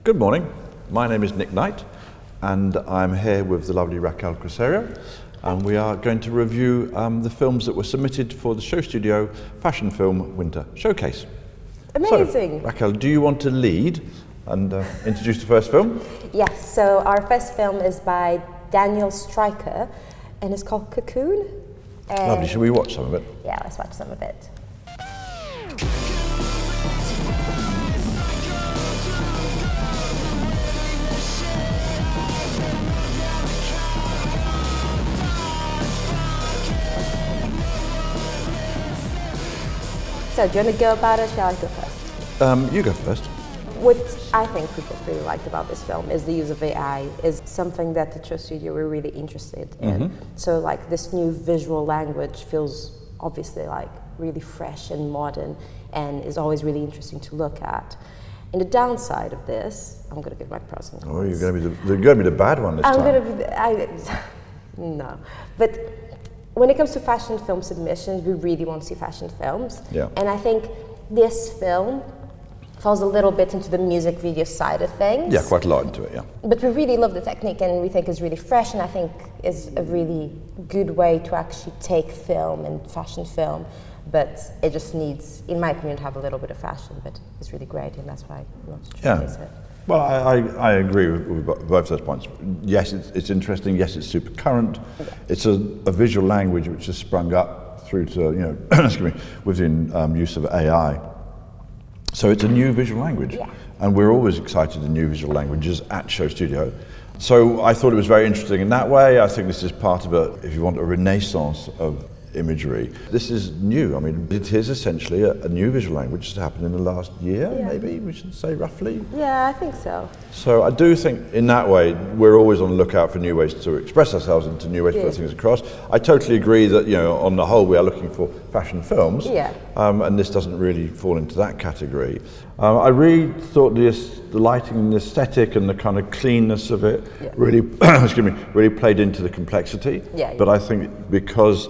Good morning. My name is Nick Knight, and I'm here with the lovely Raquel Couceiro, and we are going to review the films that were submitted for the SHOWstudio Fashion Film Winter Showcase. Amazing! So, Raquel, do you want to lead and introduce the first film? Yes, so our first film is by Daniel Stryker, and it's called Cocoon. Lovely, shall we watch some of it? Yeah, let's watch some of it. So, do you want to go about it? Shall I go first? You go first. What I think people really liked about this film is the use of AI, is something that the SHOWstudio were really interested in. So like this new visual language feels obviously like really fresh and modern and is always really interesting to look at. And the downside of this, I'm going to give my pros and cons. Oh, you're going to be the bad one this time. I'm going to be, no. But when it comes to fashion film submissions, we really want to see fashion films. Yeah. And I think this film falls a little bit into the music video side of things. Yeah, quite a lot into it, yeah. But we really love the technique and we think it's really fresh, and I think is a really good way to actually take film and fashion film. But it just needs, in my opinion, to have a little bit of fashion, but it's really great, and that's why we want to showcase it. Well, I agree with both those points. Yes, it's interesting. Yes, it's super current. Yeah. It's a visual language which has sprung up through to, excuse me, within use of AI. So it's a new visual language, and we're always excited in new visual languages at SHOWstudio. So I thought it was very interesting in that way. I think this is part of if you want, a renaissance of imagery. This is new. I mean, it is essentially a new visual language that happened in the last year, maybe we should say roughly. Yeah, I think so. So I do think in that way, we're always on the lookout for new ways to express ourselves and to new ways to put things across. I totally agree that, on the whole, we are looking for fashion films, and this doesn't really fall into that category. I really thought the lighting and the aesthetic and the kind of cleanness of it really, really played into the complexity. But I think because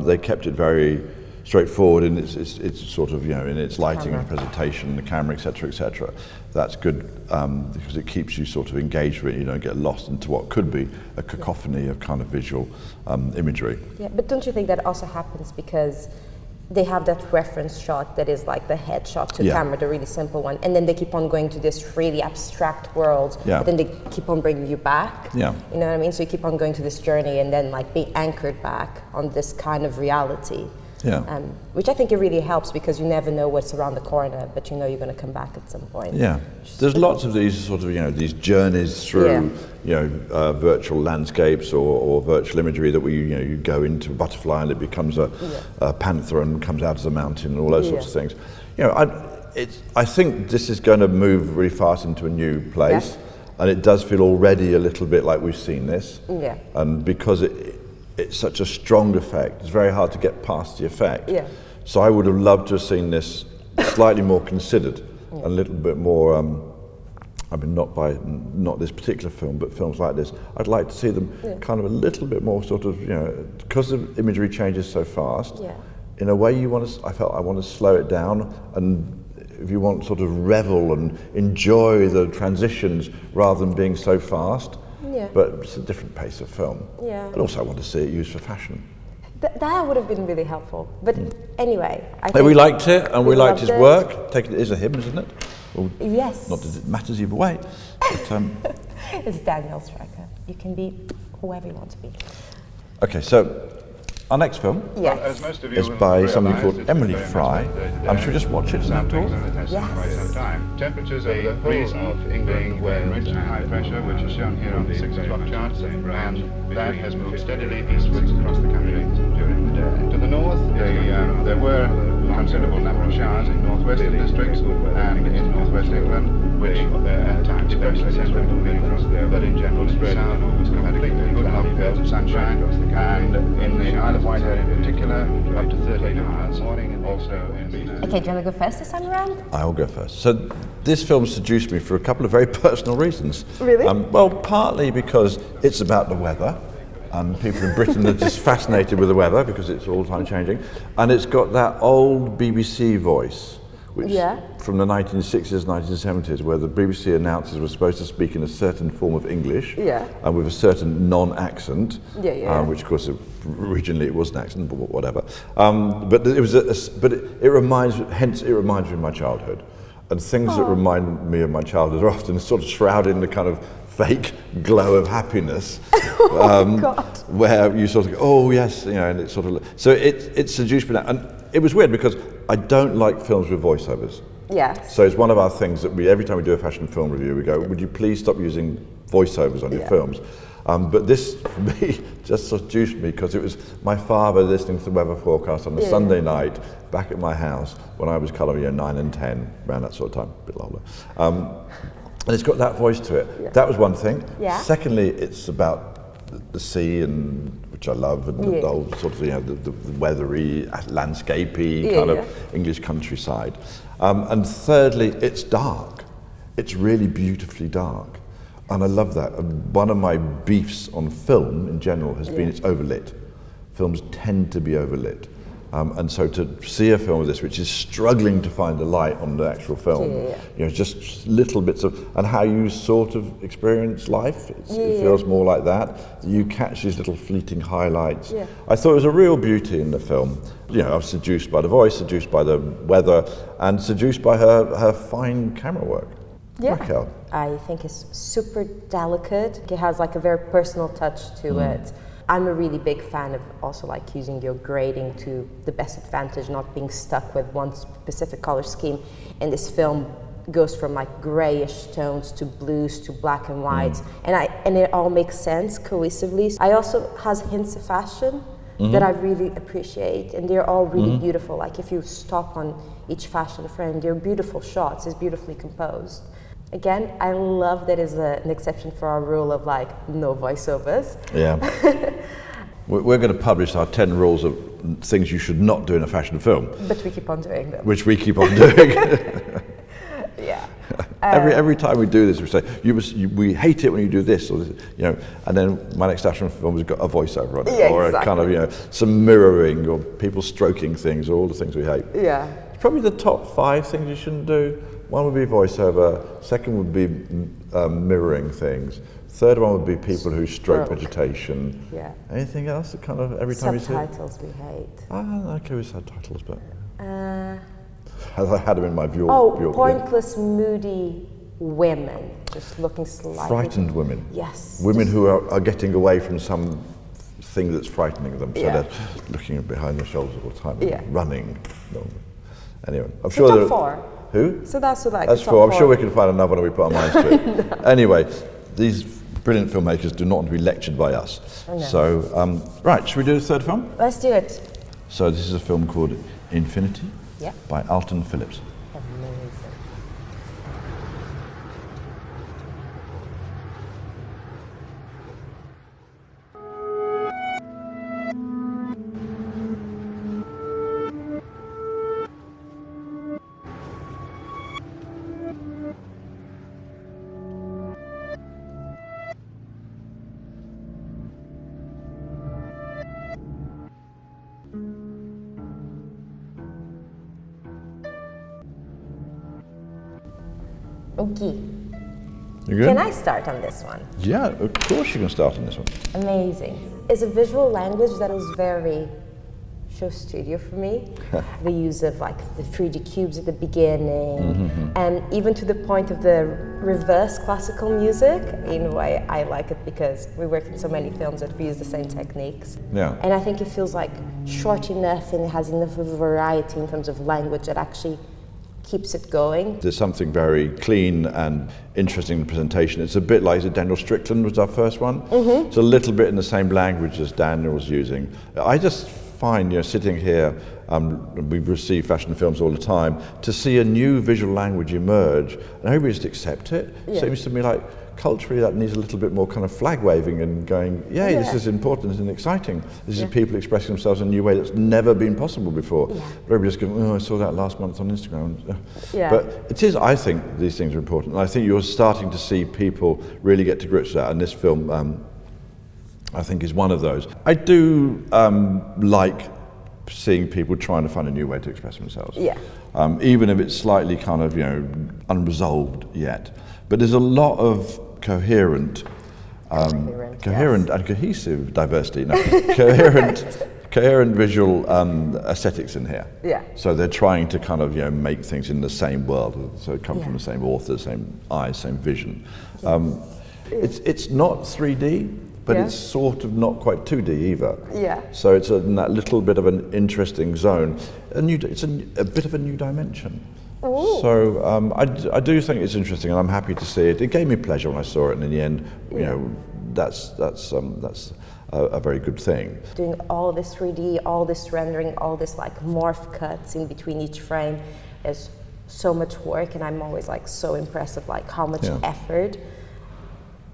they kept it very straightforward in its sort of, in its lighting and presentation, the camera, etc., that's good because it keeps you sort of engaged with it. You don't get lost into what could be a cacophony of kind of visual imagery. Yeah, but don't you think that also happens because they have that reference shot that is like the headshot to camera, the really simple one, and then they keep on going to this really abstract world, but then they keep on bringing you back. You know what I mean? So you keep on going to this journey and then like being anchored back on this kind of reality. Which I think it really helps because you never know what's around the corner, but you know you're going to come back at some point. Yeah, there's lots of these sort of these journeys through virtual landscapes or virtual imagery that you go into a butterfly and it becomes a panther and comes out as a mountain and all those sorts of things. I think this is going to move really fast into a new place, and it does feel already a little bit like we've seen this. And because it's such a strong effect, it's very hard to get past the effect. So I would have loved to have seen this slightly more considered, a little bit more, I mean not this particular film, but films like this, I'd like to see them kind of a little bit more sort of, because the imagery changes so fast, in a way I felt I want to slow it down, and if you want sort of revel and enjoy the transitions rather than being so fast. But it's a different pace of film. And also I want to see it used for fashion. That would have been really helpful. But anyway, I think we liked it, and we liked his work. Take it as a him, isn't it? Well, yes. Not that it matters either way. But, it's Daniel Stryker. You can be whoever you want to be. Okay, so our next film is by somebody called Emily Fry. Should we just watch it and talk? Yes. Temperatures over the freezing of England were rich and high pressure, which is shown here on the 6 o'clock chart, and that has moved steadily eastwards across the country during the day. To the north, there were a considerable number of showers in northwestern districts and in northwest England, which at times especially central England, but in general spread south was completely good periods of sunshine, and in the Isle of Wight area in particular, up to 13 hours morning, and also in the... Okay, do you want to go first this time around? I'll go first. So this film seduced me for a couple of very personal reasons. Really? Well, partly because it's about the weather, and people in Britain are just fascinated with the weather because it's all the time changing, and it's got that old BBC voice which from the 1960s, 1970s, where the BBC announcers were supposed to speak in a certain form of English and with a certain non-accent, which of course originally it was an accent, but whatever. But it was, it reminds me of my childhood, and things that remind me of my childhood are often sort of shrouded in the kind of fake glow of happiness, where you sort of go, oh yes, you know, and it's sort of so it seduced me. And it was weird because I don't like films with voiceovers. Yes. So it's one of our things that every time we do a fashion film review, we go, would you please stop using voiceovers on your films? But this, for me, just seduced me because it was my father listening to the weather forecast on a Sunday night back at my house when I was kind of 9 and 10, around that sort of time, a bit older. And it's got that voice to it. That was one thing. Secondly, it's about the sea, and which I love, and the whole sort of the weathery, landscapey kind of English countryside. And thirdly, it's dark. It's really beautifully dark, and I love that. And one of my beefs on film in general has been it's overlit. Films tend to be overlit. And so to see a film of this, which is struggling to find the light on the actual film, you know, just little bits of, and how you sort of experience life, it feels more like that. You catch these little fleeting highlights. I thought it was a real beauty in the film. You know, I was seduced by the voice, seduced by the weather, and seduced by her fine camera work. Raquel. I think it's super delicate. It has like a very personal touch to it. I'm a really big fan of also like using your grading to the best advantage, not being stuck with one specific color scheme. And this film goes from like grayish tones to blues to black and whites, and it all makes sense cohesively. I also has hints of fashion that I really appreciate, and they're all really beautiful. Like if you stop on each fashion frame, they're beautiful shots. It's beautifully composed. Again, I love that is an exception for our rule of like no voiceovers. Yeah. We're going to publish our 10 rules of things you should not do in a fashion film. But we keep on doing them. Which we keep on doing. Every time we do this, we say, we hate it when you do this, or this, you know, and then my next fashion film has got a voiceover on it, or a kind of, you know, some mirroring, or people stroking things, or all the things we hate. It's probably the top 5 things you shouldn't do. One would be voiceover, second would be mirroring things, third one would be people who stroke vegetation. Anything else that kind of every time you see it? Subtitles we hate. I'm okay with subtitles, but I had them in my view. Pointless, moody women, just looking slightly. Frightened women. Yes. Women who are getting away from some thing that's frightening them, so they're looking behind their shoulders all the time, running. No. Anyway, I'm sure top 4. Who? So that's like that's 4. I'm sure we can find another one if we put our minds to it. Anyway, these brilliant filmmakers do not want to be lectured by us. So, right, should we do the third film? Let's do it. So this is a film called Infinity by Alton Phillips. Amazing. Okay. You good? Can I start on this one? Yeah, of course you can start on this one. Amazing. It's a visual language that was very SHOWstudio for me. The use of like the 3D cubes at the beginning, and even to the point of the reverse classical music. In a way, I like it because we work in so many films that we use the same techniques. And I think it feels like short enough and it has enough of a variety in terms of language that actually keeps it going. There's something very clean and interesting in the presentation. It's a bit like Daniel Strickland was our first one. It's a little bit in the same language as Daniel was using. I just find, you know, sitting here, we receive fashion films all the time, to see a new visual language emerge, and everybody just accept it. Seems to me like culturally that needs a little bit more kind of flag waving and going, this is important and exciting. This is people expressing themselves in a new way that's never been possible before. But everybody just going, I saw that last month on Instagram. But it is, I think these things are important. And I think you're starting to see people really get to grips with that, and this film I think is one of those. I do like seeing people trying to find a new way to express themselves. Yeah. Even if it's slightly kind of, unresolved yet. But there's a lot of coherent and cohesive diversity. No, coherent visual aesthetics in here. Yeah. So they're trying to kind of make things in the same world. So come from the same author, same eyes, same vision. It's not 3D. But it's sort of not quite 2D either. Yeah. So it's in that little bit of an interesting zone. It's a bit of a new dimension. Ooh. So I do think it's interesting, and I'm happy to see it. It gave me pleasure when I saw it, and in the end, that's a very good thing. Doing all this 3D, all this rendering, all this like morph cuts in between each frame is so much work, and I'm always like so impressed of like how much effort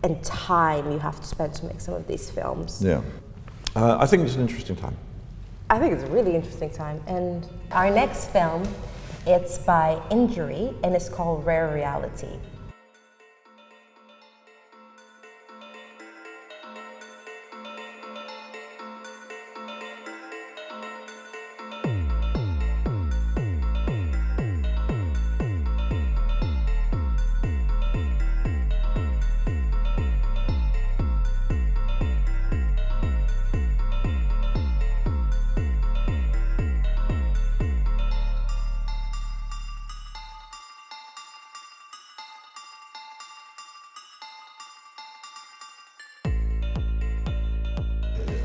and time you have to spend to make some of these films. Yeah, I think it's an interesting time. I think it's a really interesting time. And our next film, it's by Injury, and it's called Rare Reality.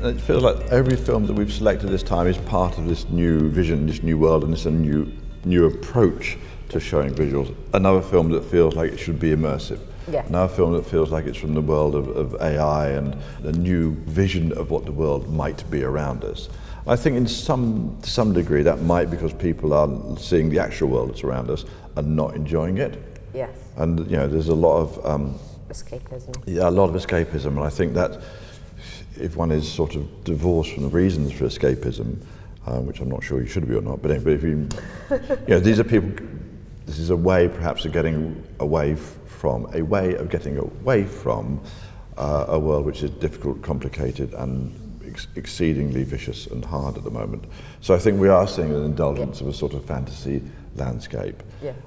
It feels like every film that we've selected this time is part of this new vision, this new world, and it's a new approach to showing visuals. Another film that feels like it should be immersive. Yeah. Another film that feels like it's from the world of AI and a new vision of what the world might be around us. I think in some degree that might be because people are seeing the actual world that's around us and not enjoying it. Yes. And there's a lot of escapism. Yeah, a lot of escapism, and I think that if one is sort of divorced from the reasons for escapism, which I'm not sure you should be or not, but if you, these are people. This is a way, perhaps, of getting away from a world which is difficult, complicated, and exceedingly vicious and hard at the moment. So I think we are seeing an indulgence of a sort of fantasy landscape,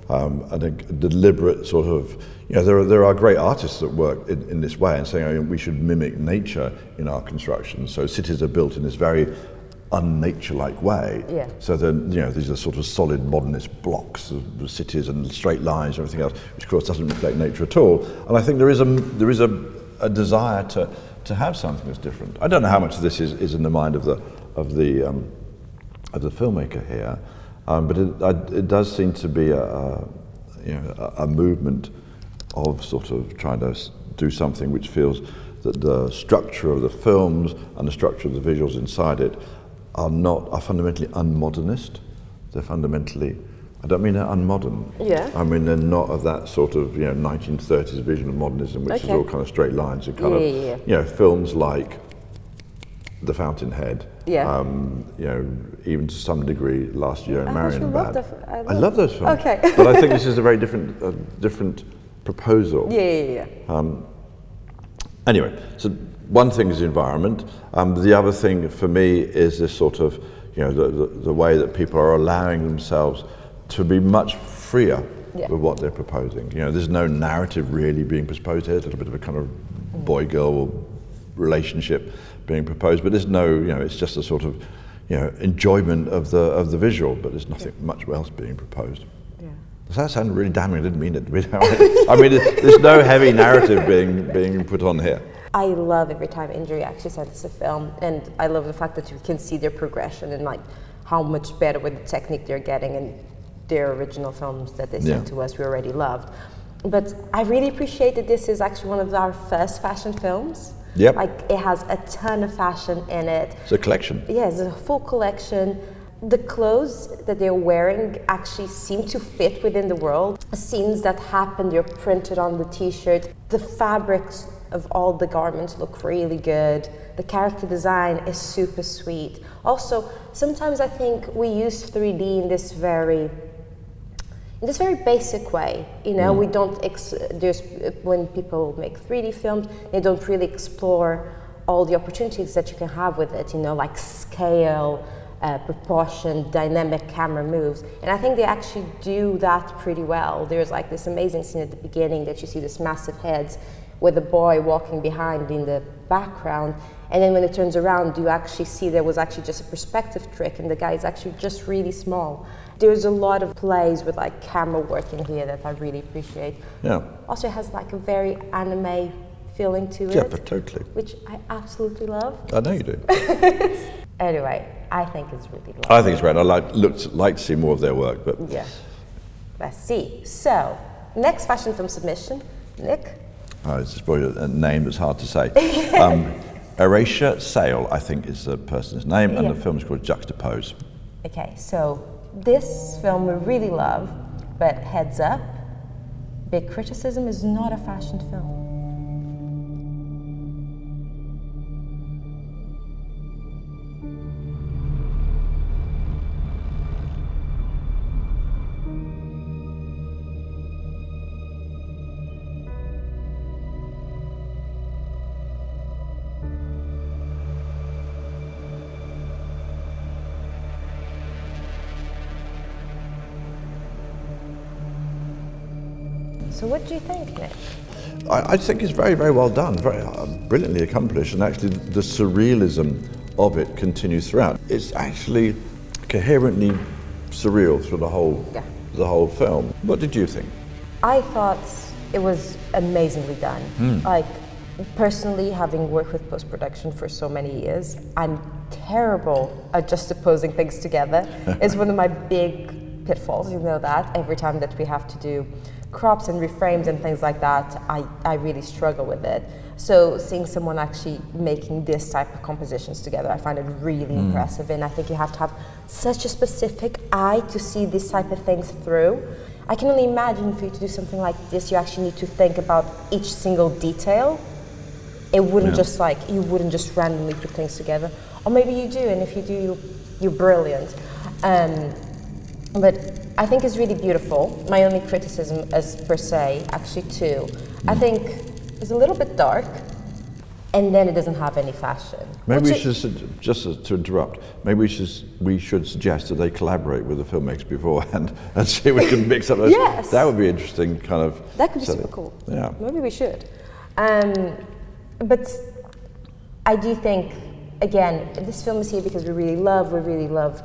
and a deliberate sort of, there are great artists that work in this way and saying we should mimic nature in our construction. So cities are built in this very unnature-like way. Yeah. So then, these are sort of solid modernist blocks of the cities and straight lines and everything else, which of course doesn't reflect nature at all. And I think there is a desire to have something that's different. I don't know how much of this is in the mind of the filmmaker here, but it does seem to be a movement of sort of trying to do something which feels that the structure of the films and the structure of the visuals inside it are fundamentally unmodernist. They're fundamentally, I don't mean they're unmodern. Yeah. I mean they're not of that sort of 1930s vision of modernism, which is all kind of straight lines and kind of films like The Fountainhead. Yeah. Even to some degree last year in Marienbad. I love those films. Okay. But I think this is a very different proposal. Yeah. Anyway, so one thing is the environment. The other thing for me is this sort of, the way that people are allowing themselves to be much freer with what they're proposing. There's no narrative really being proposed here. It's a little bit of a kind of boy-girl relationship being proposed, but there's no, it's just a sort of, enjoyment of the visual, but there's nothing much else being proposed. Does that sound really damning? I didn't mean it to be that way. I mean, there's no heavy narrative being put on here. I love every time Injury actually sends us a film, and I love the fact that you can see their progression and like how much better with the technique they're getting in their original films that they sent to us we already loved. But I really appreciate that this is actually one of our first fashion films. Yep. Like it has a ton of fashion in it. It's a collection. Yeah, it's a full collection. The clothes that they're wearing actually seem to fit within the world. Scenes that happen, they're printed on the t-shirts. The fabrics of all the garments look really good. The character design is super sweet. Also, sometimes I think we use 3D in this very basic way. We don't, when people make 3D films, they don't really explore all the opportunities that you can have with it, like scale, proportioned, dynamic camera moves. And I think they actually do that pretty well. There's like this amazing scene at the beginning that you see this massive heads with a boy walking behind in the background. And then when it turns around, you actually see there was actually just a perspective trick and the guy is actually just really small. There's a lot of plays with like camera work in here that I really appreciate. Yeah. Also it has like a very anime feeling to it. Yeah, but totally. Which I absolutely love. I know you do. Anyway, I think it's really lovely. I think it's great. I like to see more of their work, but yeah. Let's see. So, next fashion film submission, Nick. It's probably a name that's hard to say. Erasure Sale, I think, is the person's name, and the film is called Juxtapose. Okay, so this film we really love, but heads up, big criticism, is not a fashion film. So what do you think, Nick? I think it's very, very well done, very brilliantly accomplished, and actually the surrealism of it continues throughout. It's actually coherently surreal through the whole film. What did you think? I thought it was amazingly done. Like, personally, having worked with post-production for so many years, I'm terrible at just opposing things together. It's one of my big pitfalls, you know that. Every time that we have to do crops and reframes and things like that, I really struggle with it. So seeing someone actually making this type of compositions together, I find it really impressive, and I think you have to have such a specific eye to see this type of things through. I can only imagine for you to do something like this, you actually need to think about each single detail. It wouldn't just like, you wouldn't just randomly put things together. Or maybe you do, and if you do, you're brilliant. But I think it's really beautiful. My only criticism is per se, actually two. I think it's a little bit dark, and then it doesn't have any fashion. Maybe we should, just to interrupt, maybe we should suggest that they collaborate with the filmmakers beforehand and see if we can mix up those. Yes. That would be interesting, kind of. That could be super cool. Yeah. Maybe we should. But I do think, again, this film is here because we really love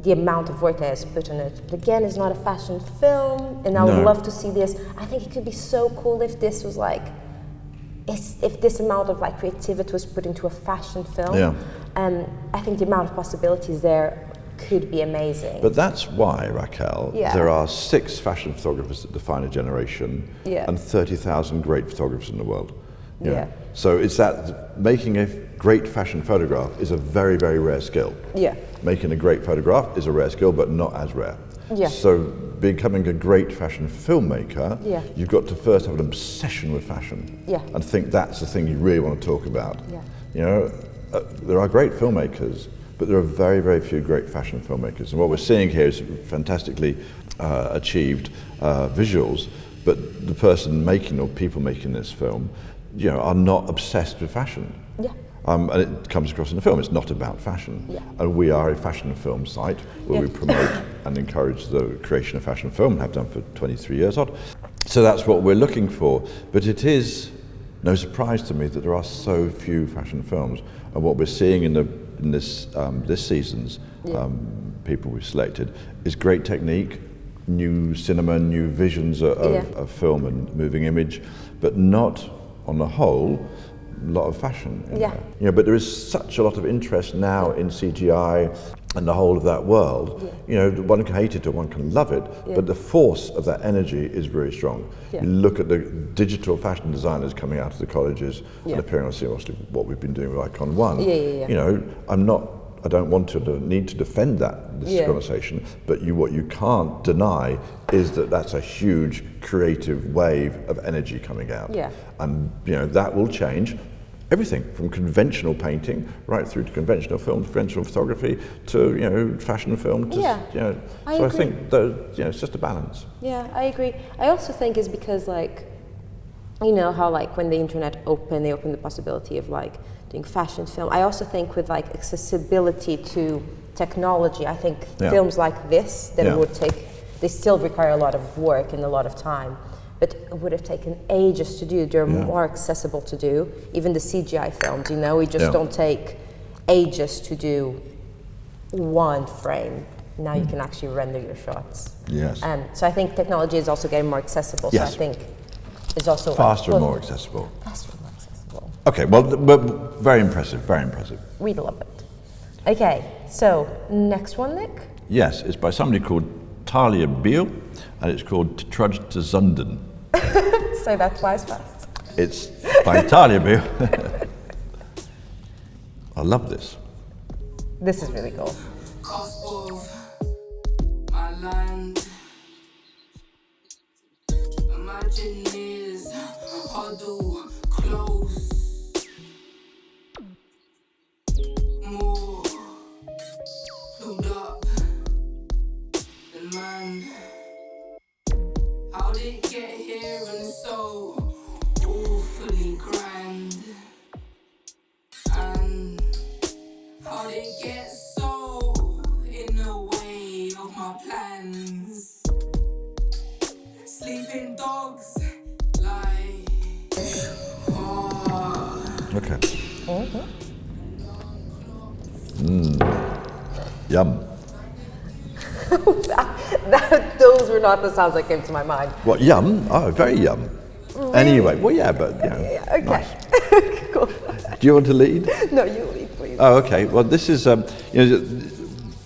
the amount of work that is put on it. But again, it's not a fashion film, and I would love to see this. I think it could be so cool if this was like, if this amount of like creativity was put into a fashion film. Yeah. I think the amount of possibilities there could be amazing. But that's why, Raquel, there are 6 fashion photographers that define a generation, and 30,000 great photographers in the world. Yeah. So it's that making a great fashion photograph is a very, very rare skill. Yeah. Making a great photograph is a rare skill, but not as rare. Yeah. So becoming a great fashion filmmaker, you've got to first have an obsession with fashion. Yeah. And think that's the thing you really want to talk about. Yeah. You know, there are great filmmakers, but there are very, very few great fashion filmmakers. And what we're seeing here is fantastically achieved visuals, but the person making or people making this film, you know, are not obsessed with fashion. Yeah. And it comes across in the film, it's not about fashion. Yeah. And we are a fashion film site where we promote and encourage the creation of fashion film, have done for 23 years odd. So that's what we're looking for. But it is no surprise to me that there are so few fashion films. And what we're seeing in this season's people we've selected is great technique, new cinema, new visions of film and moving image, but not, on the whole, a lot of fashion in there. You know, but there is such a lot of interest now in CGI and the whole of that world. You know, one can hate it or one can love it, but the force of that energy is very strong. You look at the digital fashion designers coming out of the colleges and appearing on scene, obviously what we've been doing with Icon One. You know, I don't want to need to defend this conversation, but what you can't deny is that that's a huge creative wave of energy coming out. And you know, that will change everything from conventional painting right through to conventional film, conventional photography, to, you know, fashion film. To, you know, I think that, you know, it's just a balance. Yeah, I agree. I also think it's because, like, you know how like when the internet opened, they opened the possibility of like doing fashion film. I also think with like accessibility to technology, I think films like this, that it would take, they still require a lot of work and a lot of time, but it would have taken ages to do. They're more accessible to do. Even the CGI films, you know, we just don't take ages to do one frame. Now you can actually render your shots. Yes. So I think technology is also getting more accessible. Yes. So I think it's also faster and more accessible. Faster and more accessible. Okay, well, but very impressive, very impressive. We love it. Okay, so next one, Nick? Yes, it's by somebody called Talia Beale, and it's called To Trudge to Zunden. Say that twice fast. It's by Talia Beale. I love this. This is really cool. Cost of my land. Imagineers huddle close. More plugged up than man. How did it get here and so awfully grand? And how did it get so in the way of my plans? Sleeping dogs like Okay. Yum. Those were not the sounds that came to my mind. What, yum? Oh, very yum. Really? Anyway, well, yeah, but, you know, Okay. Nice. Cool. Do you want to lead? No, you lead, please. Oh, okay. Well, this is, you know,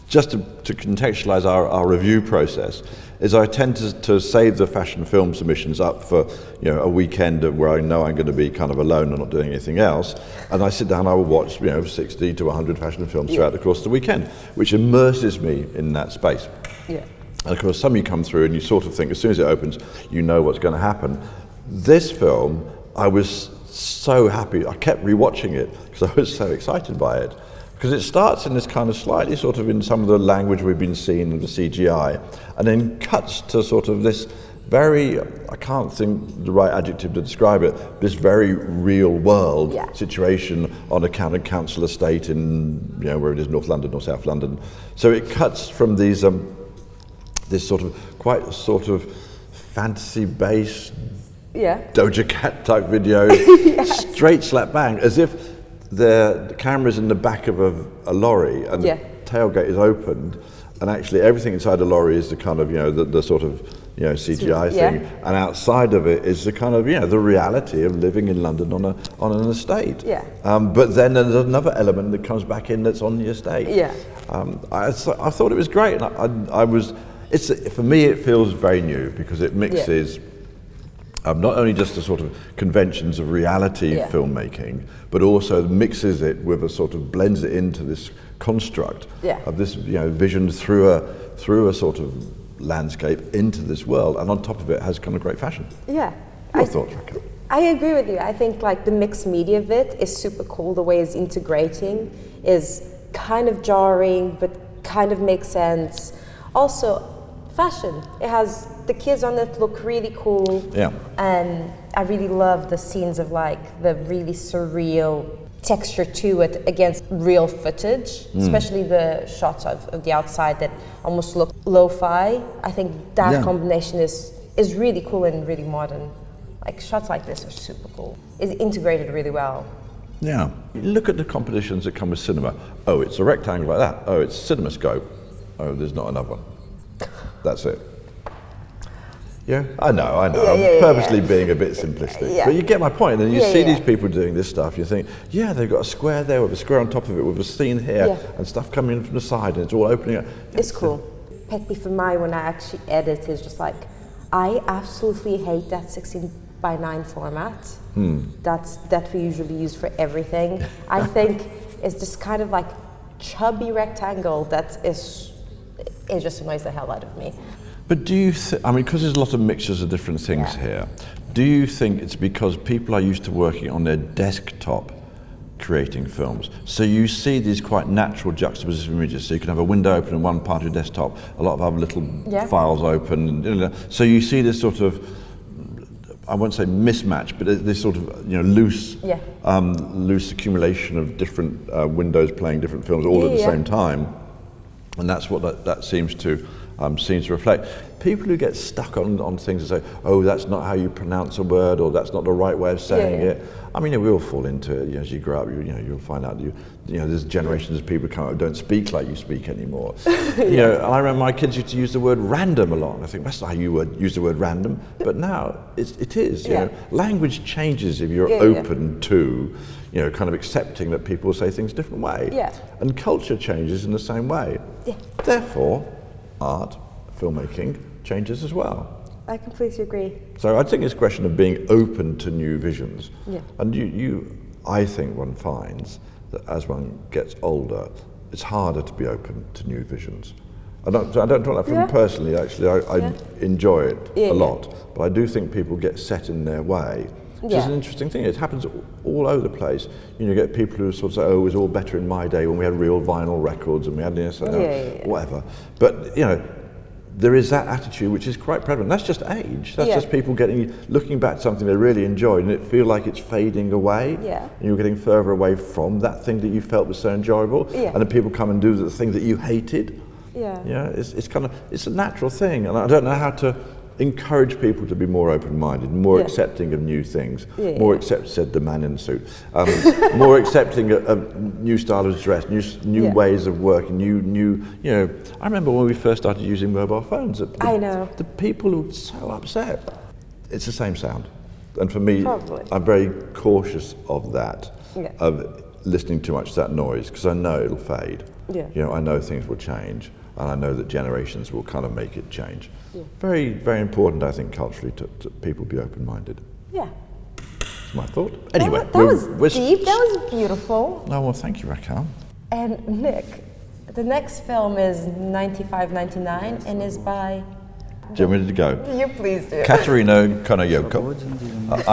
just to contextualize our review process, is I tend to save the fashion film submissions up for, you know, a weekend where I know I'm going to be kind of alone and not doing anything else, and I sit down and I will watch, you know, 60 to 100 fashion films throughout the course of the weekend, which immerses me in that space. Yeah. And of course, some you come through and you sort of think, as soon as it opens, you know what's going to happen. This film, I was so happy. I kept rewatching it because I was so excited by it. Because it starts in this kind of slightly sort of in some of the language we've been seeing in the CGI, and then cuts to sort of this very, I can't think the right adjective to describe it, this very real world situation on a county council estate in, you know, where it is, North London or South London. So it cuts from these, this sort of, quite sort of fantasy-based Doja Cat type videos, straight slap bang, as if the camera's in the back of a lorry and the tailgate is opened, and actually everything inside the lorry is the kind of, you know, the sort of, you know, CGI thing, and outside of it is the kind of, you know, the reality of living in London on an estate. But then there's another element that comes back in that's on the estate. I thought it was great, and I was. For me, it feels very new because it mixes. Not only just the sort of conventions of reality filmmaking, but also mixes it with a sort of blends it into this construct of this, you know, vision through a sort of landscape into this world, and on top of it has kind of great fashion. Your thoughts, Raquel? I agree with you. I think like the mixed media of it is super cool. The way it's integrating is kind of jarring, but kind of makes sense. Also, fashion. It has the kids on it look really cool. And I really love the scenes of like the really surreal texture to it against real footage, especially the shots of the outside that almost look lo-fi. I think that combination is really cool and really modern. Like shots like this are super cool. It's integrated really well. Yeah. Look at the competitions that come with cinema. Oh, it's a rectangle like that. Oh, it's CinemaScope. Oh, there's not another one. That's it. Yeah, I know. I'm purposely being a bit simplistic. But you get my point, and you see these people doing this stuff, you think, yeah, they've got a square there with a square on top of it with a scene here and stuff coming in from the side and it's all opening up. It's cool. Pet peeve for mine when I actually edit is just like, I absolutely hate that 16:9 format. That we usually use for everything. I think it's just kind of like chubby rectangle that is, it just annoys the hell out of me. But do you I mean, because there's a lot of mixtures of different things here, do you think it's because people are used to working on their desktop creating films? So you see these quite natural juxtaposition images. So you can have a window open in one part of your desktop, a lot of other little files open. And, so you see this sort of, I won't say mismatch, but this sort of, you know, loose accumulation of different windows playing different films all at the same time. And that's what that seems to reflect. People who get stuck on things and say, oh, that's not how you pronounce a word, or that's not the right way of saying it. I mean, we all fall into it. As you grow up, you'll find out. There's generations of people who don't speak like you speak anymore. And I remember my kids used to use the word random a lot. And I think that's not how you use the word random. But now it is. Language changes if you're open to, kind of accepting that people say things a different way. And culture changes in the same way. Therefore, art, filmmaking changes as well. I completely agree. So I think it's a question of being open to new visions. And I think one finds that as one gets older, it's harder to be open to new visions. I don't talk that from personally, actually. I enjoy it a lot, but I do think people get set in their way, which is an interesting thing. It happens all over the place. You get people who sort of say, oh, it was all better in my day when we had real vinyl records and we had this and whatever. But, there is that attitude which is quite prevalent. That's just age. That's just people looking back at something they really enjoyed and it feel like it's fading away. And you're getting further away from that thing that you felt was so enjoyable. And then people come and do the thing that you hated. It's a natural thing. And I don't know how to encourage people to be more open-minded, more accepting of new things, said the man in the suit, more accepting of new style of dress, new ways of working, I remember when we first started using mobile phones, the people who were so upset. It's the same sound. And for me, I'm very cautious of that, of listening too much to that noise, because I know it'll fade. I know things will change, and I know that generations will kind of make it change. Very, very important, I think, culturally, to people be open-minded. That's my thought. Anyway, that was deep. That was beautiful. Oh, well, thank you, Raquel. And Nick, the next film is 9599 and is by... Do you want me to go? You please do. Katerina Konayoko,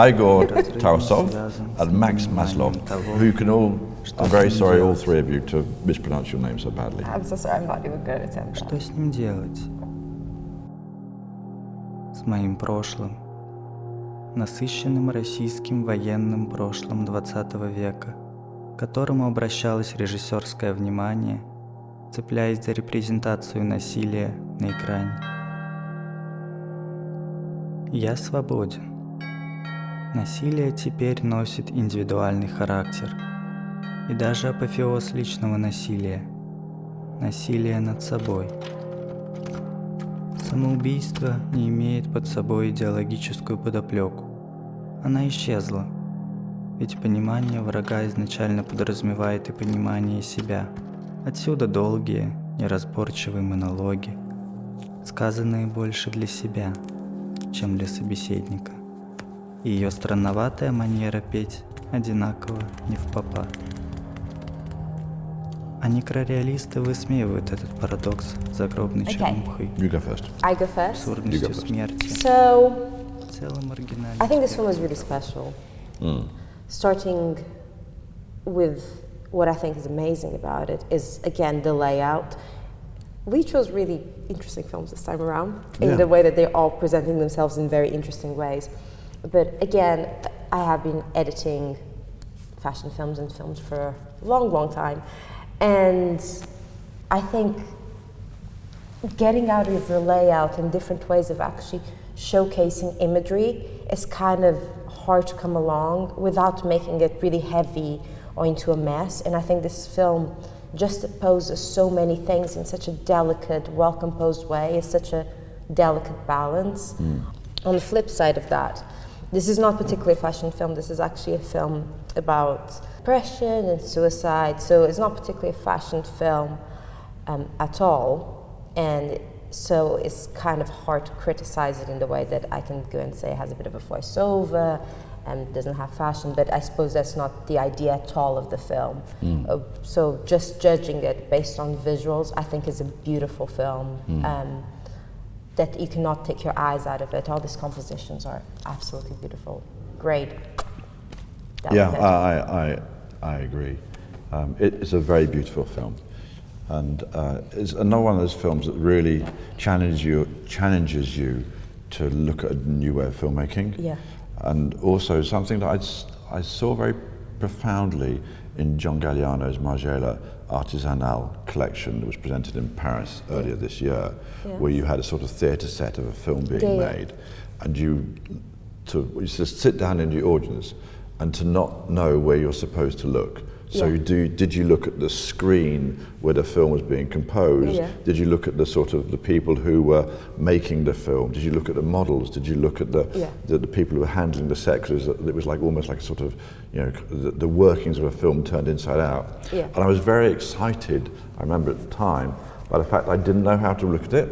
Igor Tarasov, and Max Maslov, who can all... I'm very sorry, all three of you, to mispronounce your name so badly. I'm so sorry, I'm not even good at it. Что с ним делать? С моим прошлым, насыщенным российским военным прошлым XX века, к которому обращалось режиссерское внимание, цепляясь за репрезентацию насилия на экране. Я свободен. Насилие теперь носит индивидуальный характер, и даже апофеоз личного насилия – насилие над собой. Самоубийство не имеет под собой идеологическую подоплеку. Она исчезла, ведь понимание врага изначально подразумевает и понимание себя. Отсюда долгие, неразборчивые монологи, сказанные больше для себя, чем для собеседника. И ее странноватая манера петь одинаково невпопад. А некрореалисты высмеивают этот парадокс загробной чернухой. You go first. I go first. Абсурдностью смерти. So, Целым оригинальным. I think this film is really special. Starting with what I think is amazing about it is, again, the layout. We chose really interesting films this time around in the way that they're all presenting themselves in very interesting ways. But again, I have been editing fashion films and films for a long, long time. And I think getting out of the layout and different ways of actually showcasing imagery is kind of hard to come along without making it really heavy or into a mess. And I think this film just opposes so many things in such a delicate, well-composed way. It's such a delicate balance. On the flip side of that, this is not particularly a fashion film. This is actually a film about depression and suicide. So it's not particularly a fashion film at all. And so it's kind of hard to criticize it in the way that I can go and say it has a bit of a voiceover and doesn't have fashion, but I suppose that's not the idea at all of the film. So just judging it based on visuals, I think is a beautiful film. That you cannot take your eyes out of it. All these compositions are absolutely beautiful. Great. I agree. It's a very beautiful film. And it's another one of those films that really challenges you to look at a new way of filmmaking. Yeah. And also something that I saw very profoundly in John Galliano's Margiela, artisanal collection that was presented in Paris earlier this year, where you had a sort of theatre set of a film being made, and you just sit down in the audience and to not know where you're supposed to look. So did you look at the screen where the film was being composed? Did you look at the sort of the people who were making the film? Did you look at the models? Did you look at the people who were handling the set? Because it was like almost like a sort of, you know, the workings of a film turned inside out. And I was very excited, I remember at the time, by the fact I didn't know how to look at it.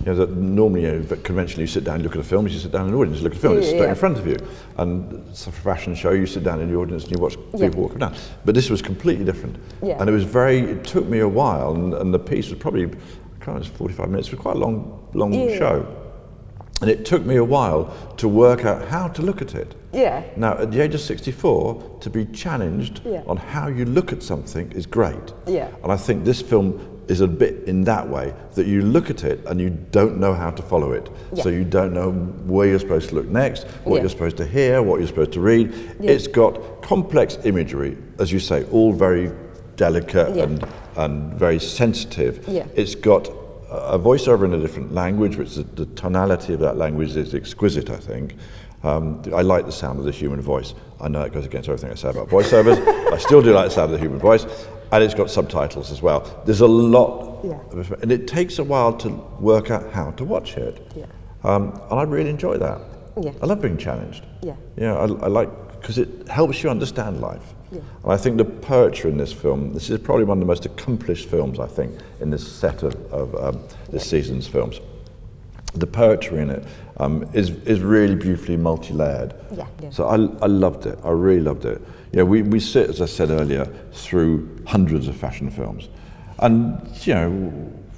You know, that normally, you know, conventionally you sit down and look at a film, you sit down in an audience, you look at a film, it's straight in front of you. And it's a fashion show, you sit down in the audience and you watch people walk down. But this was completely different. And it took me a while, and the piece was probably, I can't remember, it was 45 minutes, it was quite a long show. And it took me a while to work out how to look at it. Now, at the age of 64, to be challenged on how you look at something is great. And I think this film is a bit in that way, that you look at it and you don't know how to follow it. So you don't know where you're supposed to look next, what you're supposed to hear, what you're supposed to read. It's got complex imagery, as you say, all very delicate and very sensitive. It's got a voiceover in a different language, which the tonality of that language is exquisite, I think. I like the sound of the human voice. I know it goes against everything I say about voiceovers, but I still do like the sound of the human voice. And it's got subtitles as well. There's a lot, and it takes a while to work out how to watch it. And I really enjoy that. I love being challenged. I like, because it helps you understand life. And I think the poetry in this film, this is probably one of the most accomplished films, I think, in this set of this season's films. The poetry in it is really beautifully multi-layered. So I loved it. I really loved it. You know, we sit, as I said earlier, through hundreds of fashion films, and you know,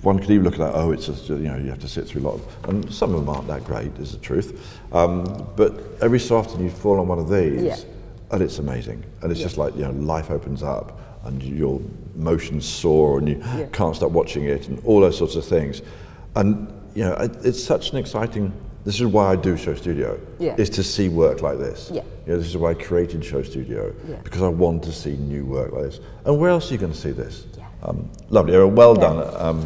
one could even look at that. Oh, it's just, you know, you have to sit through a lot of, and some of them aren't that great, is the truth. But every so often you fall on one of these, and it's amazing. And it's just like, you know, life opens up, and your emotions soar, and you can't stop watching it, and all those sorts of things. And you know, it's such an exciting. This is why I do SHOWstudio, is to see work like this. You know, this is why I created SHOWstudio, because I want to see new work like this. And where else are you going to see this? Lovely, well done,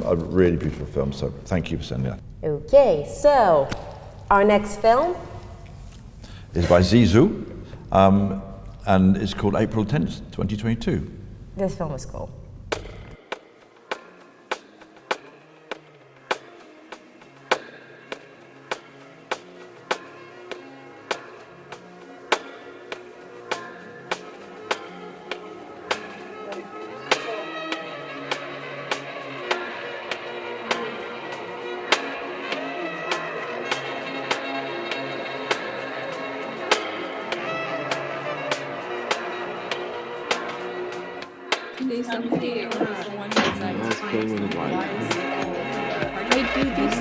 a really beautiful film, so thank you for sending that. Okay, so our next film is by Zizou, and it's called April 10th, 2022. This film is cool. There's somebody who's the one who's like, I do this.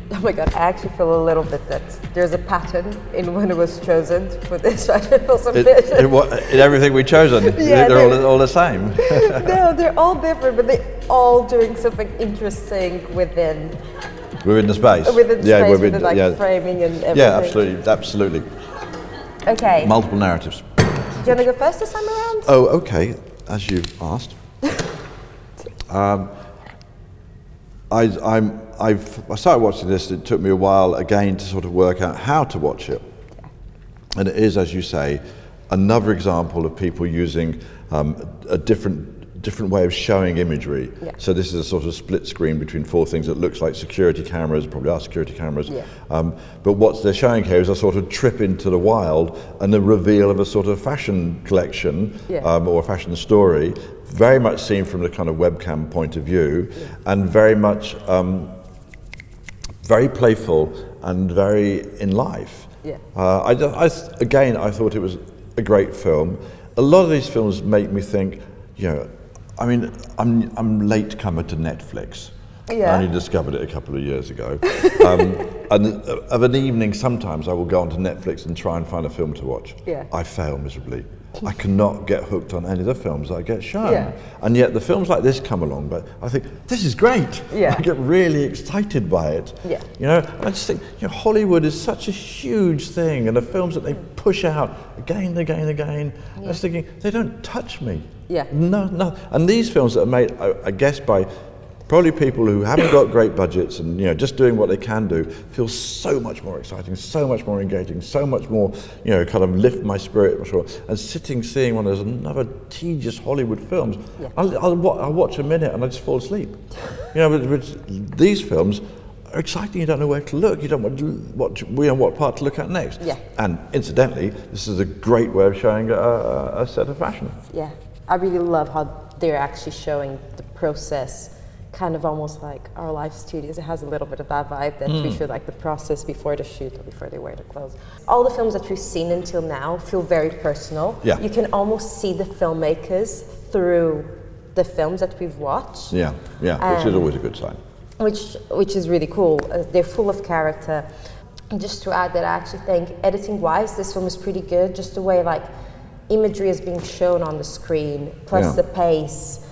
Oh my god, I actually feel a little bit that there's a pattern in when it was chosen for this fashion submission. In everything we've chosen, they're all the same. No, they're all different, but they're all doing something interesting within the space. Within like framing and everything. Yeah, absolutely. Okay. Multiple narratives. Do you want to go first this time around? Oh, okay, as you asked. I started watching this, it took me a while again to sort of work out how to watch it. And it is, as you say, another example of people using a different way of showing imagery. So this is a sort of split screen between four things that looks like security cameras, probably are security cameras. But what they're showing here is a sort of trip into the wild and the reveal of a sort of fashion collection or a fashion story, very much seen from the kind of webcam point of view, and very much very playful and very in life. I thought it was a great film. A lot of these films make me think, you know, I mean, I'm late comer to Netflix. I only discovered it a couple of years ago. And of an evening, sometimes I will go onto Netflix and try and find a film to watch. I fail miserably. I cannot get hooked on any of the films that get shown. Yeah. And yet the films like this come along, but I think, this is great. Yeah. I get really excited by it. Yeah. You know, I just think, you know, Hollywood is such a huge thing, and the films that they push out again and again and again, I was thinking, they don't touch me. Yeah. No. And these films that are made, I guess, by probably people who haven't got great budgets and, you know, just doing what they can do, feel so much more exciting, so much more engaging, so much more, you know, kind of lift my spirit, sure. And seeing one of those another tedious Hollywood films, I'll watch a minute and I just fall asleep. You know, but these films are exciting. You don't know where to look. You don't know what part to look at next. Yeah. And incidentally, this is a great way of showing a set of fashion. Yeah, I really love how they're actually showing the process, kind of almost like our live studios. It has a little bit of that vibe that we feel like the process before the shoot or before they wear the clothes. All the films that we've seen until now feel very personal. Yeah. You can almost see the filmmakers through the films that we've watched. Yeah, which is always a good sign. Which is really cool. They're full of character. And just to add that, I actually think editing-wise, this film is pretty good. Just the way like imagery is being shown on the screen, plus the pace.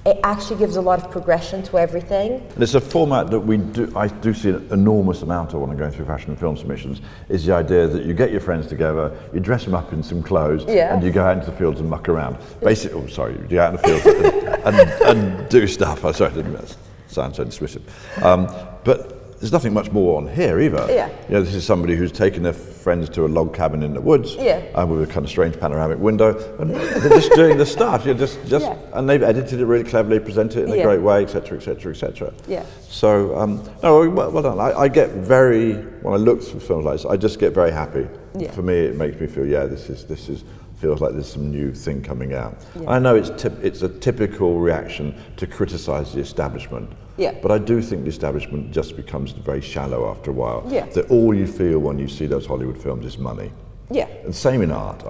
It actually gives a lot of progression to everything. And it's a format that I do see an enormous amount of when I'm going through fashion and film submissions, is the idea that you get your friends together, you dress them up in some clothes, and you go out into the fields and muck around. Basically, you go out in the fields and do stuff. I'm sorry, I didn't sound so dismissive. But there's nothing much more on here either. Yeah. You know, this is somebody who's taken their friends to a log cabin in the woods with a kind of strange panoramic window, and they're just doing the stuff. You're just and they've edited it really cleverly, presented it in a great way, etc., etc., etc. Yeah. So, no, well done. I get very, when I look through films like this, I just get very happy. Yeah. For me, it makes me feel, this is feels like there's some new thing coming out. I know it's a typical reaction to criticise the establishment. Yeah. But I do think the establishment just becomes very shallow after a while. Yeah. That all you feel when you see those Hollywood films is money. Yeah. And same in art.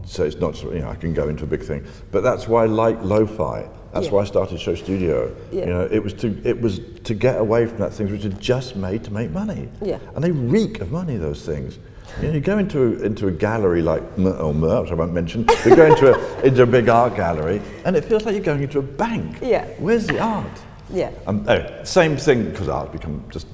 So it's not, you know, I can go into a big thing. But that's why I like lo-fi. That's why I started SHOWstudio. Yeah. You know, it was to get away from that things which are just made to make money. Yeah. And they reek of money, those things. You know, you go into a gallery like which I won't mention. You go into a big art gallery, and it feels like you're going into a bank. Yeah. Where's the art? Yeah. Anyway, same thing, because art becomes.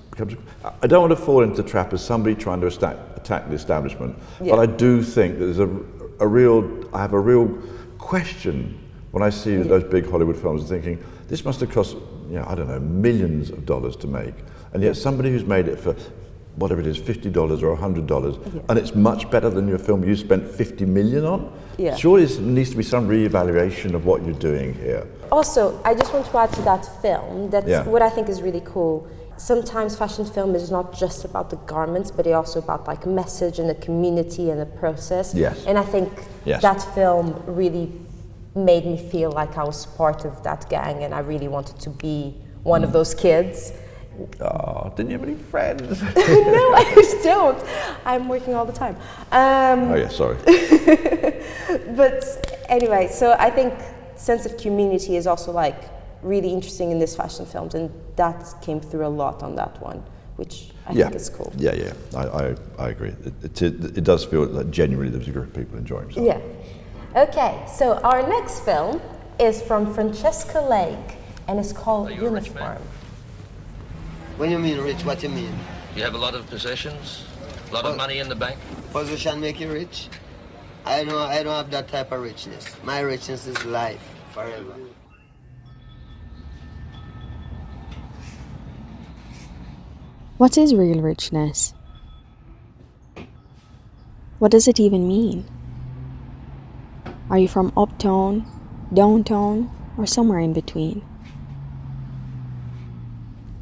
I don't want to fall into the trap as somebody trying to attack the establishment, but I do think that there's I have a real question when I see those big Hollywood films, thinking this must have cost, you know, I don't know, millions of dollars to make, and yet somebody who's made it for whatever it is, $50 or $100, and it's much better than your film you spent $50 million on. Yeah. Surely there needs to be some reevaluation of what you're doing here. Also, I just want to add to that film, that's what I think is really cool. Sometimes fashion film is not just about the garments, but it's also about like message and the community and the process. Yes. And I think that film really made me feel like I was part of that gang, and I really wanted to be one of those kids. Oh, didn't you have any friends? No, I just don't. I'm working all the time. Oh yeah, sorry. But anyway, so I think sense of community is also like really interesting in this fashion films, and that came through a lot on that one, which I think is cool. Yeah. I agree. It does feel like genuinely there's a group of people enjoying themselves. Yeah. Okay, so our next film is from Francesca Lake, and it's called Uniform. When you mean rich, what you mean? You have a lot of possessions, a lot of money in the bank. Position make you rich? I don't have that type of richness. My richness is life, forever. What is real richness? What does it even mean? Are you from uptown, downtown, or somewhere in between?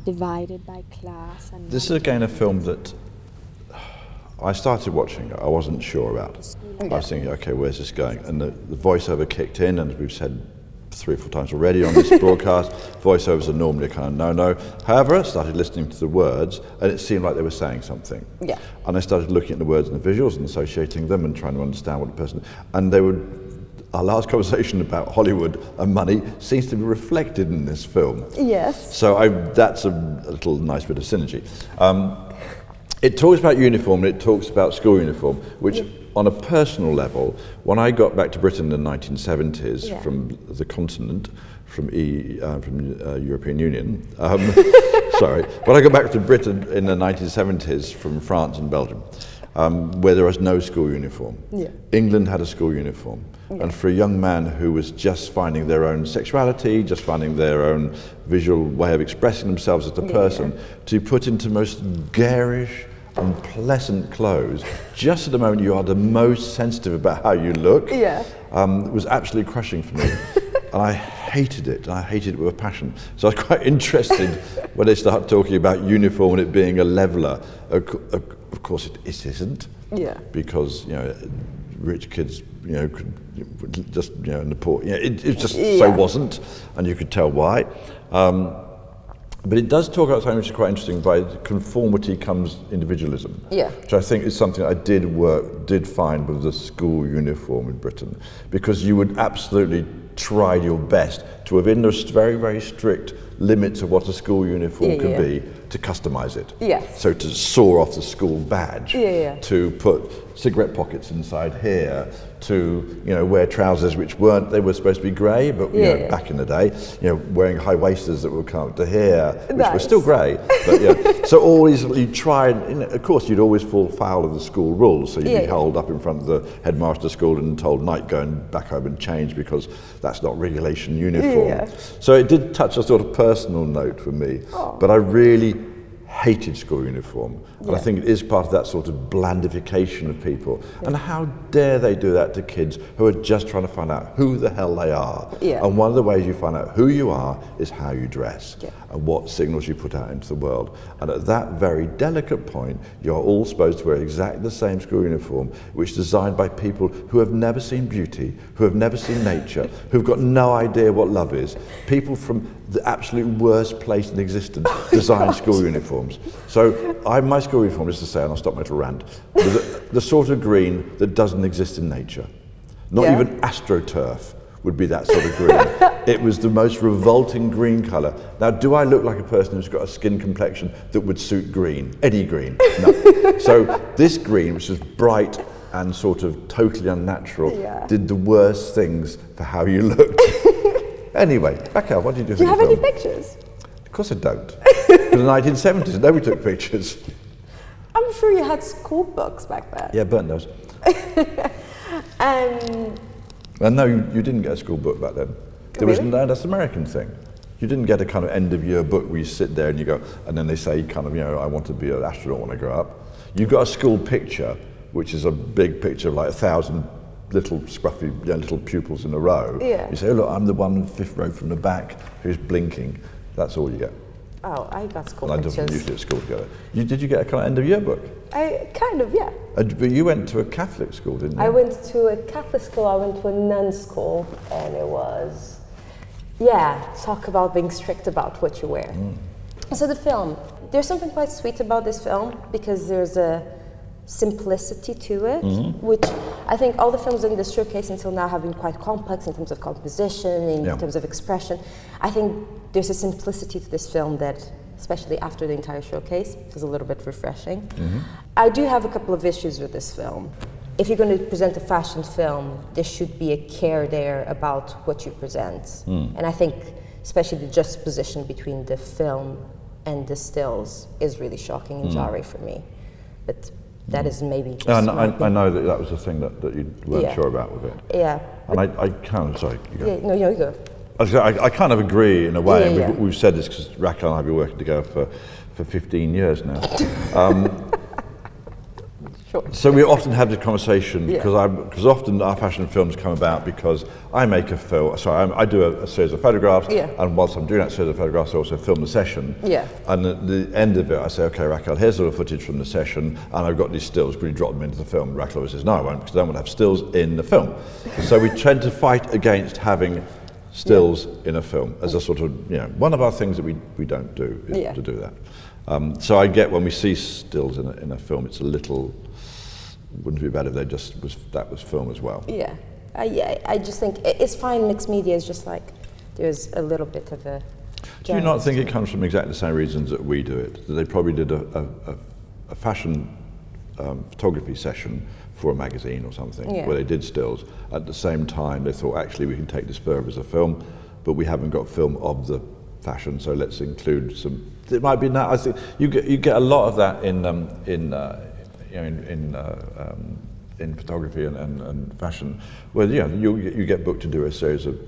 Divided by class and... This is again a film that I started watching. I wasn't sure about. I was thinking, okay, where's this going? And the voiceover kicked in, and as we've said 3 or 4 times already on this broadcast, voiceovers are normally a kind of no-no. However, I started listening to the words, and it seemed like they were saying something. Yeah. And I started looking at the words and the visuals and associating them and trying to understand what the person... And they would... Our last conversation about Hollywood and money seems to be reflected in this film. Yes. So that's a little nice bit of synergy. It talks about uniform and it talks about school uniform, which on a personal level, when I got back to Britain in the 1970s from the continent, from European Union, sorry, when I got back to Britain in the 1970s from France and Belgium, where there was no school uniform. England had a school uniform. And for a young man who was just finding their own sexuality, just finding their own visual way of expressing themselves as a person, to put into most garish, unpleasant clothes, just at the moment you are the most sensitive about how you look, was absolutely crushing for me. And I hated it, and I hated it with a passion. So I was quite interested when they start talking about uniform and it being a leveller. Of course it isn't, because, you know, rich kids, you know, could just, you know, in the poor, you know, it just so wasn't, and you could tell why. But it does talk about something which is quite interesting. By conformity comes individualism, which I think is something I did find with the school uniform in Britain, because you would absolutely try your best to, within the very, very strict limits of what a school uniform could be, to customize it. So to saw off the school badge, to put cigarette pockets inside here, to, you know, wear trousers which they were supposed to be grey, but you know, back in the day, you know, wearing high waisters that would come up to here, which were still grey. But so always you try, and of course you'd always fall foul of the school rules, so you'd be held up in front of the headmaster of school and told, "Night, go and back home and change, because that's not regulation uniform." So it did touch a sort of personal note for me, but I really hated school uniform, and I think it is part of that sort of blandification of people. And how dare they do that to kids who are just trying to find out who the hell they are. And one of the ways you find out who you are is how you dress and what signals you put out into the world. And at that very delicate point, you're all supposed to wear exactly the same school uniform, which is designed by people who have never seen beauty, who have never seen nature, who've got no idea what love is. People from the absolute worst place in existence design school uniforms. So my school uniform, just to say, and I'll stop my little rant, was the sort of green that doesn't exist in nature. Not even AstroTurf would be that sort of green. It was the most revolting green colour. Now, do I look like a person who's got a skin complexion that would suit green? Any green? No. So this green, which is bright and sort of totally unnatural, did the worst things for how you looked. Anyway, Raquel, what did you think? Do you have of the any film? pictures? Of course I don't. In the 1970s, nobody took pictures. I'm sure you had school books back then. Yeah, burnt those. And no, you didn't get a school book back then. There was no, that's an American thing. You didn't get a kind of end of year book where you sit there and you go, and then they say kind of, you know, I want to be an astronaut when I grow up. You got a school picture, which is a big picture of like 1,000 little scruffy, you know, little pupils in a row. You say, oh look, I'm the one in the 5th row from the back who's blinking. That's all you get. Oh, I got school and pictures. I didn't usually at school together. Did you get a kind of end of year book? Kind of, yeah. But you went to a Catholic school, didn't you? I went to a Catholic school, I went to a nun school, and it was, talk about being strict about what you wear. So the film, there's something quite sweet about this film, because there's a simplicity to it, which I think all the films in this showcase until now have been quite complex in terms of composition, in terms of expression. I think there's a simplicity to this film that, especially after the entire showcase, feels a little bit refreshing. I do have a couple of issues with this film. If you're going to present a fashion film, there should be a care there about what you present. And I think especially the juxtaposition between the film and the stills is really shocking and jarring for me. But that is maybe just I know that was the thing that you weren't sure about with it. And I kind of, sorry, you go. No, you go. I kind of agree in a way, and we've said this because Raquel and I have been working together for 15 years now. So we often have this conversation because often our fashion films come about because I make a film. Sorry, I do a series of photographs, and whilst I'm doing that series of photographs, I also film the session. And at the end of it, I say, okay, Raquel, here's all the footage from the session, and I've got these stills. Could you drop them into the film? And Raquel always says, no, I won't, because I don't want to have stills in the film. So we tend to fight against having stills in a film as a sort of, you know, one of our things that we don't do is to do that. So I get when we see stills in a film, it's a little. Wouldn't it be bad if they just was film as well? I just think it's fine. Mixed media is just like there's a little bit of a. Do you not think it comes from exactly the same reasons that we do it? That they probably did a a fashion photography session for a magazine or something, where they did stills. At the same time, they thought, actually, we can take this further as a film, but we haven't got film of the fashion, so let's include some. It might be now. I think you get a lot of that in photography and fashion, where you get booked to do a series of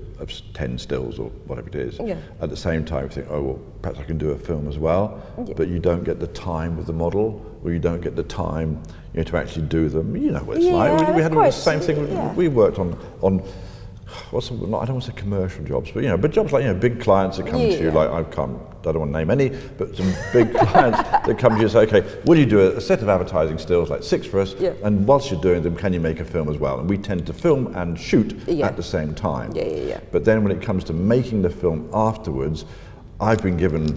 10 stills or whatever it is. Yeah. At the same time, you think, oh well, perhaps I can do a film as well, but you don't get the time with the model, or you don't get the time to actually do them. You know what it's like. We had the same thing. We worked on I don't want to say commercial jobs, but jobs like big clients that come to you, like I don't want to name any, but some big clients that come to you and say, okay, will you do a set of advertising stills, like 6 for us, and whilst you're doing them, can you make a film as well? And we tend to film and shoot at the same time. But then when it comes to making the film afterwards, I've been given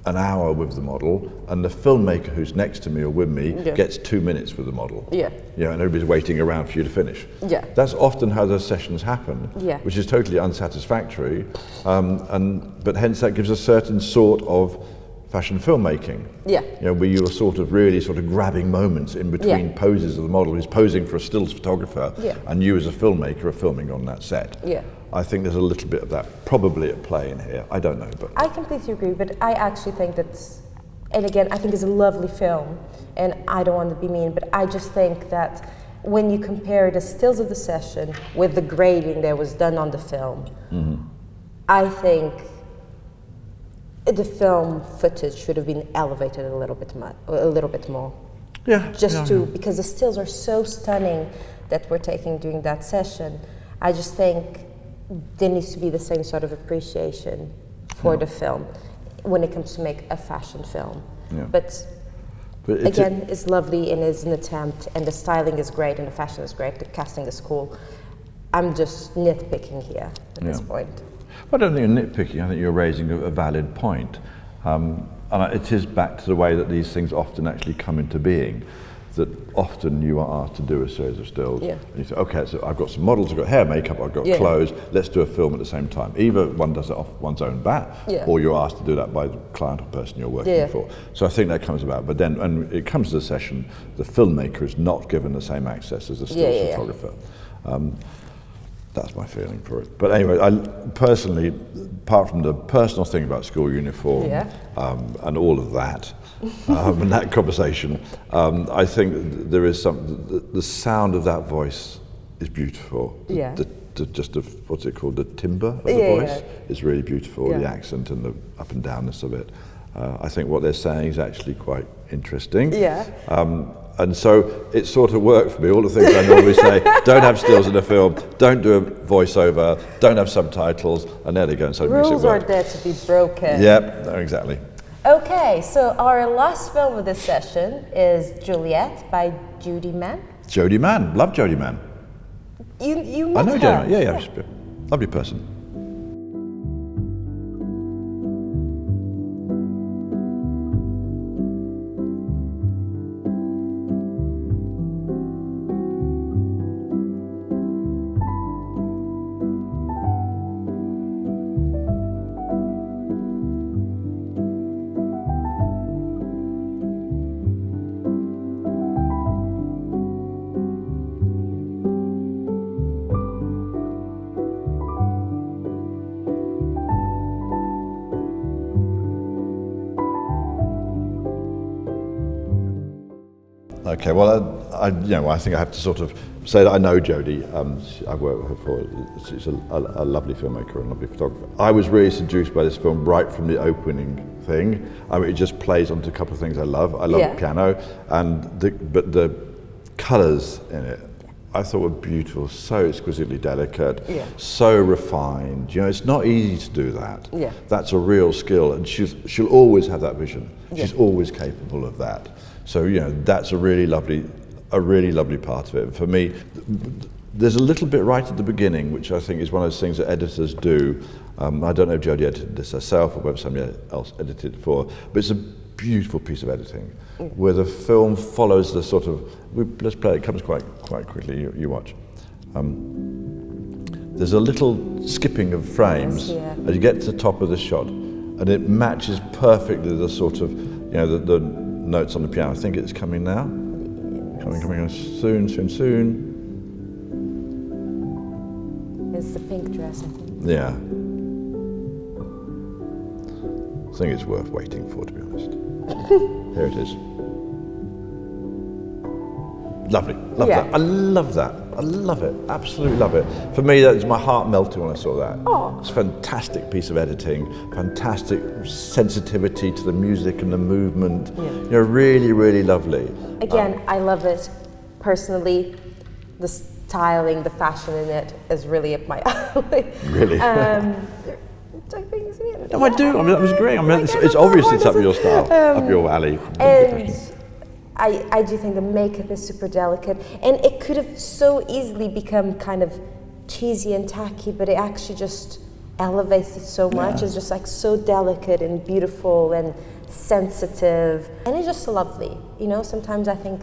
an hour with the model, and the filmmaker who's next to me or with me gets 2 minutes with the model. And everybody's waiting around for you to finish. That's often how those sessions happen, which is totally unsatisfactory, but hence that gives a certain sort of fashion filmmaking. Where you're sort of grabbing moments in between poses of the model who's posing for a stills photographer, and you as a filmmaker are filming on that set. I think there's a little bit of that probably at play in here. I don't know, but I completely agree. But I actually think that's, and again, I think it's a lovely film, and I don't want to be mean, but I just think that when you compare the stills of the session with the grading that was done on the film, I think the film footage should have been elevated a little bit more. Because the stills are so stunning that we're taking during that session. I just think there needs to be the same sort of appreciation for the film when it comes to make a fashion film. But again, it's lovely and it's an attempt, and the styling is great and the fashion is great, the casting is cool. I'm just nitpicking here at this point. I don't think you're nitpicking, I think you're raising a valid point. And it is back to the way that these things often actually come into being. That often you are asked to do a series of stills, and you say, okay, so I've got some models, I've got hair, makeup, I've got clothes, let's do a film at the same time. Either one does it off one's own bat, or you're asked to do that by the client or person you're working for. So I think that comes about, but then when it comes to the session, the filmmaker is not given the same access as the stills photographer. That's my feeling for it. But anyway, I personally, apart from the personal thing about school uniform and all of that, and that conversation, I think there is the sound of that voice is beautiful. What's it called? The timbre of the voice is really beautiful. The accent and the up and downness of it. I think what they're saying is actually quite interesting. And so it sort of worked for me. All the things I normally say, don't have stills in a film, don't do a voiceover, don't have subtitles, and there they go. And so rules are there to be broken. Exactly. Okay, so our last film of this session is Juliet by Jodie Mann. Jodie Mann, love Jodie Mann. You met I know her? Jodie Mann, yeah, she's a lovely person. Okay, well, I think I have to sort of say that I know Jodie. I've worked with her for. She's a lovely filmmaker and a lovely photographer. I was really seduced by this film right from the opening thing. I mean, it just plays onto a couple of things I love. I love piano, but the colours in it, I thought were beautiful, so exquisitely delicate, so refined. It's not easy to do that. That's a real skill, and she'll always have that vision. She's always capable of that. So that's a really lovely part of it. For me, there's a little bit right at the beginning, which I think is one of those things that editors do. I don't know if Jodie edited this herself or whether somebody else edited it for, but it's a beautiful piece of editing where the film follows the sort of. Let's play. It comes quite quickly. You watch. There's a little skipping of frames as you get to the top of the shot, and it matches perfectly the sort of the notes on the piano. I think it's coming now. Coming soon. It's the pink dress, I think. Yeah. I think it's worth waiting for, to be honest. Here it is. Lovely. Love that. I love that. I love it. Absolutely love it. For me, that was my heart melted when I saw that. Oh. It's a fantastic piece of editing, fantastic sensitivity to the music and the movement. Yeah. You know, really, really lovely. Again, I love it personally. The styling, the fashion in it is really up my alley. Really? No, I do. I mean, that was great. I mean, it's obviously it's up your style, up your alley. And I do think the makeup is super delicate, and it could have so easily become kind of cheesy and tacky, but it actually just elevates it so much. It's just like so delicate and beautiful and sensitive, and it's just lovely. You know, sometimes I think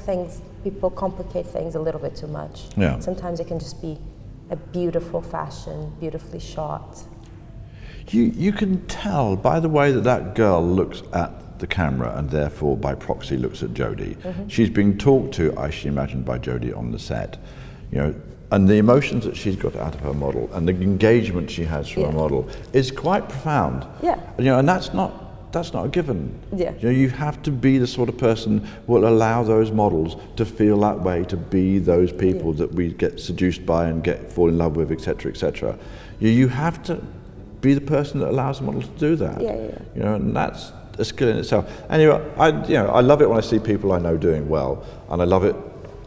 people complicate things a little bit too much. Yeah. Sometimes it can just be a beautiful fashion, beautifully shot. You can tell by the way that girl looks at the camera and therefore by proxy looks at Jodie. She's being talked to, I should imagine, by Jodie on the set. You know, and the emotions that she's got out of her model and the engagement she has from her model is quite profound. Yeah. You know, and that's not a given. Yeah. You know, you have to be the sort of person who will allow those models to feel that way, to be those people that we get seduced by and fall in love with, etc., etc. You have to be the person that allows the model to do that. You know, and that's a skill in itself. Anyway, I love it when I see people I know doing well, and I love it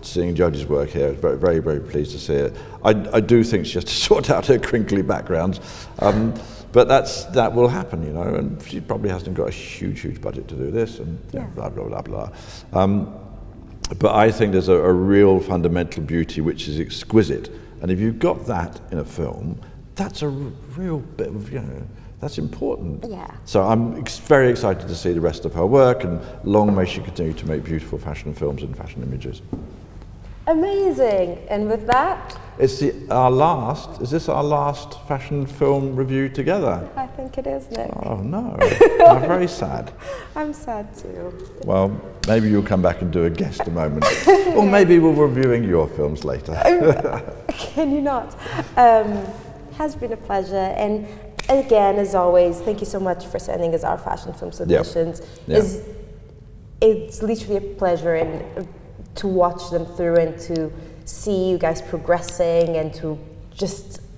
seeing Jodie's work here. Very, very, very pleased to see it. I do think she has to sort out her crinkly background, but that will happen, you know. And she probably hasn't got a huge budget to do this, and blah blah blah blah. But I think there's a real fundamental beauty which is exquisite, and if you've got that in a film, that's a real bit of, you know, that's important. Yeah. So I'm very excited to see the rest of her work, and long may she continue to make beautiful fashion films and fashion images. Amazing. And with that, Is this our last fashion film review together? I think it is, Nick. Oh no, I'm very sad. I'm sad too. Well, maybe you'll come back and do a guest a moment. Or maybe we'll be reviewing your films later. Can you not? Has been a pleasure, and again, as always, thank you so much for sending us our fashion film submissions. It's literally a pleasure to watch them through and to see you guys progressing, and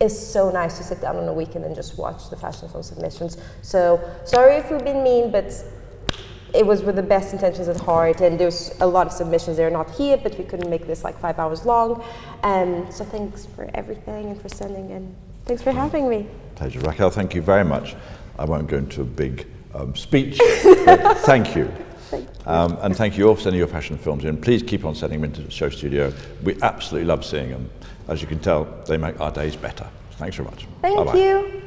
it's so nice to sit down on a weekend and just watch the fashion film submissions. So sorry if we've been mean, but it was with the best intentions at heart, and there's a lot of submissions. They're not here, but we couldn't make this like 5 hours long. So thanks for everything and for sending in. Thanks for having me. Pleasure. Raquel, thank you very much. I won't go into a big speech, but thank you. Thank you. And thank you all for sending your fashion films in. Please keep on sending them into SHOWstudio. We absolutely love seeing them. As you can tell, they make our days better. Thanks very much. Thank you.